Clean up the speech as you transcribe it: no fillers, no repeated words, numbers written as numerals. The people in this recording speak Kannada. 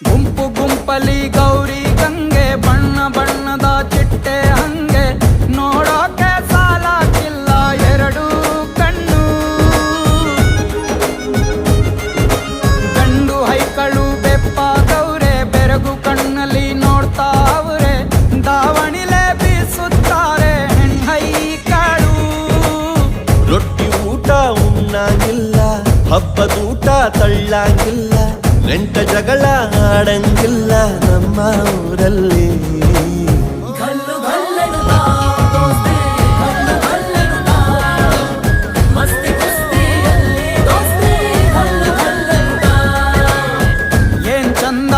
ಗುಂಪು ಗುಂಪಲಿ ಗೌರಿ ಗಂಗೆ ಬಣ್ಣ ಬಣ್ಣದ ಚಿಟ್ಟೆ ಹಂಗೆ ನೋಡೋಕೆ ಸಾಲಾಗಿಲ್ಲ ಎರಡು ಕಣ್ಣು. ಗಂಡು ಹೈಕಳು ಬೆಪ್ಪಾಗವ್ರೆ ಬೆರಗು ಕಣ್ಣಲ್ಲಿ ನೋಡ್ತಾ ಅವ್ರೆ ದಾವಣಿಲೆ ಬೀಸುತ್ತಾರೆ ಹೆಣ್ಹೈಕಳು. ರೊಟ್ಟಿ ಊಟ ಉಣ್ಣಾಗಿಲ್ಲ, ಹಬ್ಬದೂಟ ತಳ್ಳಾಗಿಲ್ಲ, ನೆಂಟ ಜಗಳ ಆಡಂಗಿಲ್ಲ ನಮ್ಮ ಊರಲ್ಲಿ. ಏನ್ ಚಂದ